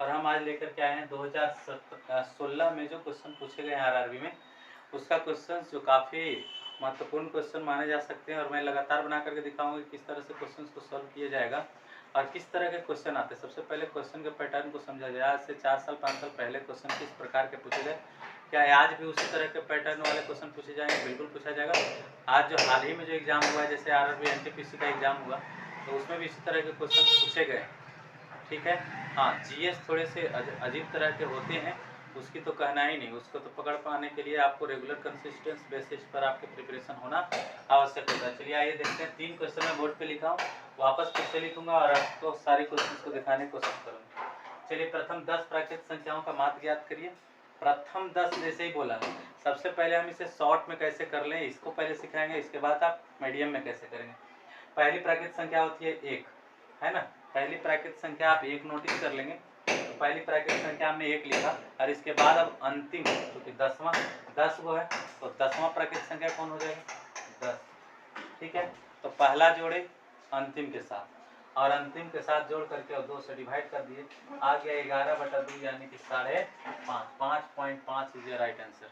और हम आज लेकर के आए हैं 2016 में जो क्वेश्चन पूछे गए हैं आरआरबी में, उसका क्वेश्चन जो काफ़ी महत्वपूर्ण क्वेश्चन माने जा सकते हैं और मैं लगातार बना करके दिखाऊंगा कि किस तरह से क्वेश्चन को सॉल्व किया जाएगा और किस तरह के क्वेश्चन आते हैं। सबसे पहले क्वेश्चन के पैटर्न को समझा जाए। आज से 4 साल 5 साल पहले क्वेश्चन किस प्रकार के पूछे गए, क्या आज भी उसी तरह के पैटर्न वाले क्वेश्चन पूछे जाएंगे? बिल्कुल पूछा जाएगा। आज जो हाल ही में जो एग्जाम हुआ है, जैसे आरआरबी एनटीपीसी का एग्जाम हुआ, तो उसमें भी इसी तरह के क्वेश्चन पूछे गए। ठीक है। हाँ, जीएस थोड़े से अजीब तरह के होते हैं, उसकी तो कहना ही नहीं। उसको तो पकड़ पाने के लिए आपको रेगुलर कंसिस्टेंस बेसिस पर आपके प्रिपरेशन होना आवश्यक होता है। चलिए आइए देखते हैं। 3 क्वेश्चन मैं बोर्ड पे लिखा हूँ, वापस फिर से लिखूंगा और आपको सारी क्वेश्चन को दिखाने की कोशिश करूँगा। चलिए, प्रथम 10 प्राकृत संख्याओं का माध्य ज्ञात करिए। प्रथम 10 जैसे ही बोला है, सबसे पहले हम इसे शॉर्ट में कैसे कर लें इसको पहले सिखाएंगे, इसके बाद आप मीडियम में कैसे करेंगे। पहली प्राकृत संख्या होती है 1, है ना। पहली प्राकृत संख्या आप 1 नोटिस कर लेंगे। तो पहली प्राकृत संख्या हमने 1 लिखा और इसके बाद अब अंतिम, क्योंकि 10वां 10 वो है, तो 10वां प्राकृत संख्या कौन हो जाएगा? 10। ठीक है। तो पहला जोड़े अंतिम के साथ और अंतिम के साथ जोड़ करके और 2 से डिवाइड कर दिए, आ गया 11/2 यानी कि 5.5। 5.5 इज राइट आंसर।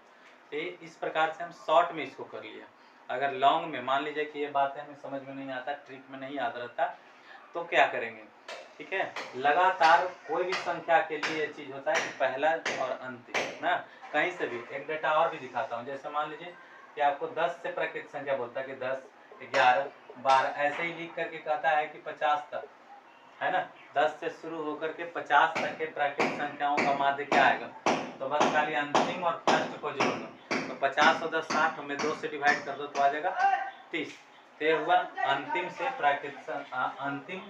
तो इस प्रकार से हम शॉर्ट में इसको कर लिया। अगर लॉन्ग में मान लीजिए कि ये बातें हमें समझ में नहीं आता, ट्रिक में नहीं याद रहता, तो क्या करेंगे? ठीक है, लगातार कोई भी संख्या के लिए ये चीज होता है कि पहला और अंतिम ना, कहीं से भी एक डेटा और भी दिखाता हूँ। जैसे मान लीजिए कि आपको 10 से प्राकृत संख्या बोलता है कि 10, 11, 12 ऐसे ही लिख करके कहता है कि 50 तक, है ना। 10 से शुरू होकर के 50 तक के प्राकृत संख्याओं का माध्य क्या आएगा? तो बस खाली अंतिम और फर्स्ट को जोड़ दो, तो 50 और 10 60 में 2 से डिवाइड कर दो तो आ जाएगा 30। तो हुआ अंतिम से प्राकृत अंतिम,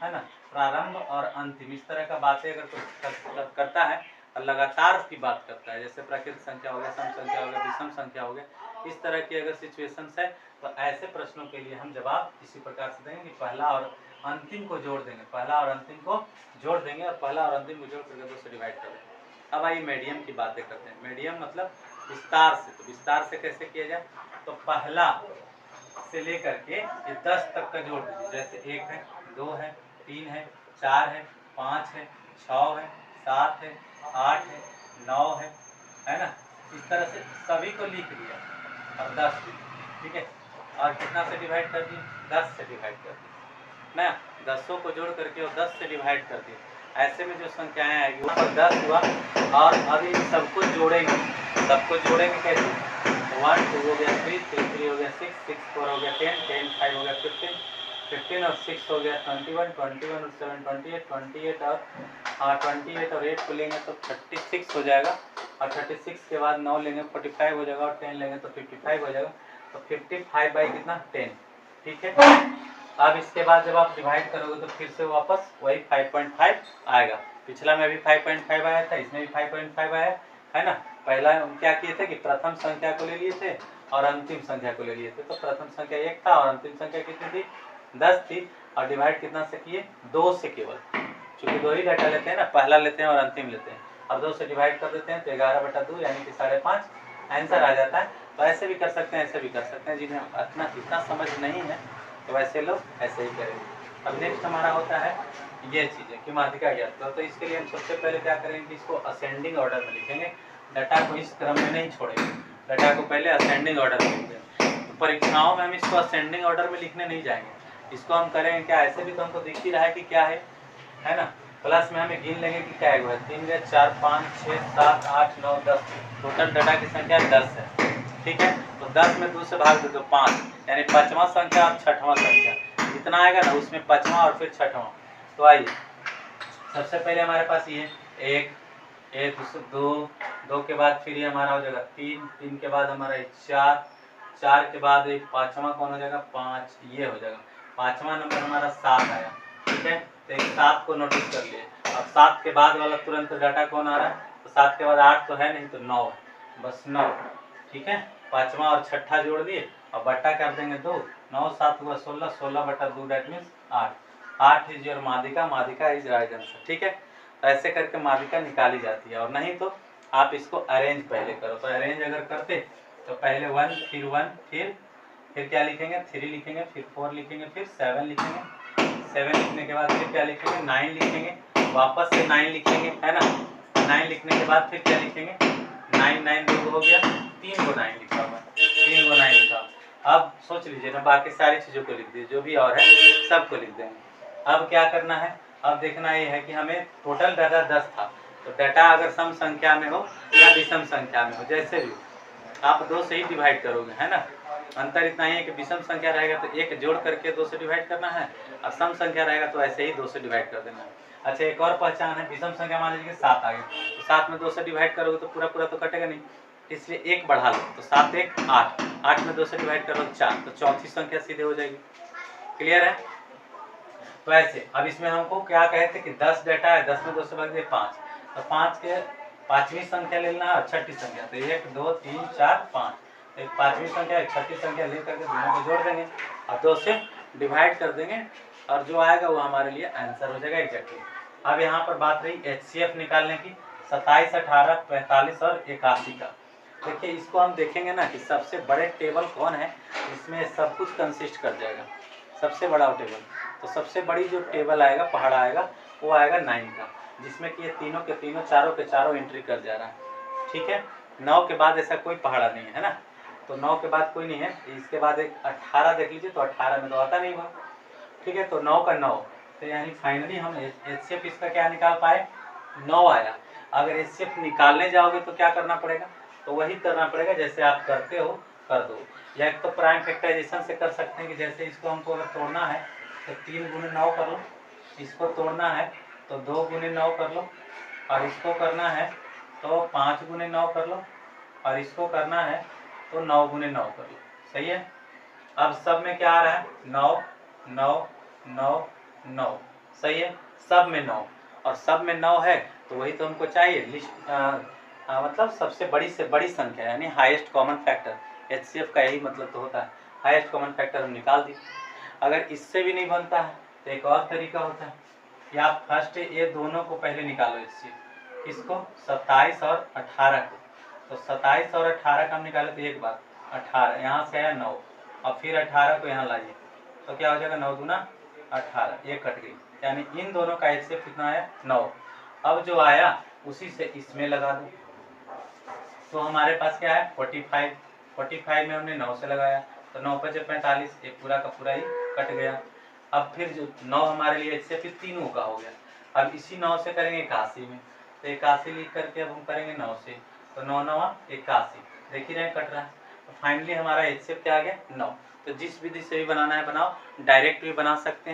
है ना, प्रारंभ और अंतिम। इस तरह का बातें अगर कोई करता है और लगातार की बात करता है, जैसे प्राकृत संख्या हो गया, सम संख्या हो गया, विषम संख्या हो गया, इस तरह की अगर सिचुएशंस है, तो ऐसे प्रश्नों के लिए हम जवाब इसी प्रकार से देंगे कि पहला और अंतिम को जोड़ देंगे, पहला और अंतिम को जोड़ देंगे और पहला और अंतिम को जोड़ करके 2 से डिवाइड कर देंगे। अब आइए मीडियम की बातें करते हैं। मीडियम मतलब विस्तार से। तो विस्तार से कैसे किया जाए? तो पहला से लेकर के 10 तक का जोड़ दीजिए। जैसे 1 है, 2 है, 3 है, 4 है, 5 है, 6 है, 7 है, 8 है, 9 है ना। इस तरह से सभी को लिख लिया और 10 लिख, ठीक है। और कितना से डिवाइड कर दिए? 10 से डिवाइड कर दिए ना, 10 को जोड़ करके और 10 से डिवाइड कर दिए। ऐसे में जो संख्याएं आएगी वहाँ पर 10 हुआ और अब इन सबको जोड़ेंगे। सबको जोड़ेंगे कैसे? 1 2 हो गया 3 3 हो गया 6 6 4 हो गया 10 10 5 हो गया 15 15 और 6 हो गया 21 21 और 7 28 28 और 8 को लेंगे तो 36 हो जाएगा और 36 के बाद 9 लेंगे 45 हो जाएगा और 10 लेंगे तो 55 हो जाएगा। तो 55 बाई कितना? 10। ठीक है। अब इसके बाद जब आप डिवाइड करोगे तो फिर से वापस वही 5.5 आएगा। पिछला में भी 5.5 आया था, इसमें भी 5.5 आया, है ना। पहला हम क्या किए थे कि प्रथम संख्या को ले लिए थे और अंतिम संख्या को ले लिए थे। तो प्रथम संख्या 1 था और अंतिम संख्या कितनी थी? 10 थी। और डिवाइड कितना से किए? 2 से केवल, क्योंकि 2 ही डाटा लेते हैं ना, पहला लेते हैं और अंतिम लेते हैं। और 2 से डिवाइड कर देते हैं तो 11/2 यानी कि 5.5 आंसर आ जाता है। तो ऐसे भी कर सकते हैं, ऐसे भी कर सकते हैं। जिन्हें इतना समझ नहीं है तो वैसे लोग ऐसे ही करेंगे। अब नेक्स्ट हमारा होता है ये चीज़ें कि माध्यिका ज्ञात करो। तो इसके लिए हम सबसे पहले क्या करेंगे कि इसको असेंडिंग ऑर्डर में लिखेंगे। डाटा को इस क्रम में नहीं छोड़ेंगे, डाटा को पहले असेंडिंग ऑर्डर में लिखेंगे। तो परीक्षाओं में हम इसको असेंडिंग ऑर्डर में लिखने नहीं जाएंगे। इसको हम करेंगे क्या, ऐसे भी तो हमको दिख ही रहा है कि क्या है ना। प्लस में हमें गिन लेंगे कि क्या है, 3 गए 4 5 6 7 8 9 10, टोटल डाटा की संख्या 10 है। ठीक है। तो 10 में 2 से भाग दे दो 5, यानी 5वां संख्या और 6वां संख्या जितना आएगा ना उसमें 5वां और फिर 6वां। तो आइए सबसे पहले हमारे पास ये 1 1 2 2 के बाद फिर ये हमारा हो जाएगा 3 3 के बाद हमारा 4 4 के बाद एक 5वां कौन हो जाएगा? 5, ये हो जाएगा। 5वां नंबर हमारा 7 आया। ठीक है। तो एक 7 को नोटिस कर लिए। अब 7 के बाद वाला तुरंत डाटा कौन आ रहा है? तो 7 के बाद 8 तो है नहीं, तो 9 है, बस 9। ठीक है। 5वां और 6ठा जोड़ दिए और बट्टा कर देंगे 2, 9 7 हुआ 16, 16/2 दैट मीन्स 8। 8 इज योर माध्यिका, माध्यिका इज राइट आंसर। ठीक है। तो ऐसे करके माध्यिका निकाली जाती है। और नहीं तो आप इसको अरेंज पहले करो। तो अरेंज अगर करते तो पहले 1 फिर 1 फिर क्या लिखेंगे? 3 लिखेंगे, फिर 4 लिखेंगे, फिर 7 लिखेंगे, 7 लिखने के बाद फिर क्या लिखेंगे? 9 लिखेंगे, वापस से 9 लिखेंगे, है ना। 9 लिखने के बाद फिर क्या लिखेंगे, 9 9 2 हो गया, 3 को 9 लिखा हुआ, 3 को 9 लिखा। अब सोच लीजिए ना, बाकी सारी चीज़ों को लिख दीजिए, जो भी और है सबको लिख देंगे। अब क्या करना है, अब देखना ये है कि हमें टोटल डाटा 10 था, तो डाटा अगर सम संख्या में हो या विषम संख्या में हो, जैसे भी आप 2 से ही डिवाइड करोगे, है ना। अंतर इतना ही है कि विषम संख्या रहेगा तो 1 जोड़ करके 2 से डिवाइड करना है, और सम संख्या रहेगा तो ऐसे ही 2 से डिवाइड कर देना है। अच्छा, एक और पहचान है, विषम संख्या मान लीजिए 7 आ गया, तो 7 में 2 से डिवाइड करोगे तो पूरा पूरा तो कटेगा नहीं, इसलिए 1 बढ़ा लो, तो 7 1 8, 8 में 2 से डिवाइड करो 4, तो चौथी संख्या सीधे हो जाएगी। क्लियर है। तो ऐसे अब इसमें हमको क्या कहे थे कि 10 डाटा है, 10 में 2 से भाग दिए 5, तो 5 के 5वीं संख्या ले लेना है, छठी संख्या, तो 1 2 3 4 5, एक 5वीं संख्या एक छठी संख्या लेकर के दोनों को जोड़ देंगे और 2 से डिवाइड कर देंगे, और जो आएगा वो हमारे लिए आंसर हो जाएगा एग्जैक्टली। अब यहाँ पर बात रही HCF निकालने की, 27 18 45 और 81 का। देखिए इसको हम देखेंगे ना कि सबसे बड़े टेबल कौन है, इसमें सब कुछ कंसिस्ट कर जाएगा, सबसे बड़ा टेबल। तो सबसे बड़ी जो टेबल आएगा, पहाड़ा आएगा, वो आएगा 9 का, जिसमें कि ये तीनों के तीनों चारों के चारों एंट्री कर जा रहा है। ठीक है, 9 के बाद ऐसा कोई पहाड़ा नहीं है ना, तो 9 के बाद कोई नहीं है। इसके बाद एक 18 देख लीजिए, तो 18 में तो आता नहीं हुआ। ठीक है, तो 9 का 9, तो यानी फाइनली हम HCF इसका क्या निकाल पाए, 9 आया। अगर HCF निकालने जाओगे तो क्या करना पड़ेगा, तो वही करना पड़ेगा जैसे आप करते हो, कर दो। या एक तो प्राइम फैक्टराइजेशन से कर सकते हैं कि जैसे इसको हमको अगर तोड़ना है तो 3 × 9 कर लो, इसको तोड़ना है तो 2 × 9 कर लो, और इसको करना है तो 5 × 9 कर लो, और इसको करना है तो 9 × 9 कर लो। सही है। अब सब में क्या आ रहा है, 9 9 9 9। सही है, सब में 9, और सब में 9 है तो वही तो हमको चाहिए, लिस्ट मतलब सबसे बड़ी से बड़ी संख्या, यानी हाईएस्ट कॉमन फैक्टर। HCF का यही मतलब तो होता है, हाईएस्ट कॉमन फैक्टर हम निकाल दिए। अगर इससे भी नहीं बनता है तो एक और तरीका होता है कि आप फर्स्ट ये दोनों को पहले निकालो, HCF किसको, 27 और 18 को। तो 27 और 18 का हम निकाले तो एक बार 18, यहाँ से आया 9, और फिर 18 को यहाँ लाइए, तो क्या हो जाएगा, 9 दूना 18, ये कट गई, यानी इन दोनों का HCF कितना आया, 9। अब जो आया उसी से इसमें लगा दो, तो हमारे पास क्या है 45, 45 में हमने 9 से लगाया, तो 9 5 45, एक पूरा का पूरा ही कट गया। अब फिर जो 9 हमारे लिए HCF फिर तीनों का हो गया। अब इसी 9 से करेंगे 81 में, तो 81 लिख करके अब हम करेंगे 9 से, तो 9 9 81, देख ही रहे कट रहा है। तो फाइनली हमारा HCF क्या आ गया, 9। तो जिस विधि से भी बनाना है बनाओ, डायरेक्ट भी बना सकते हैं।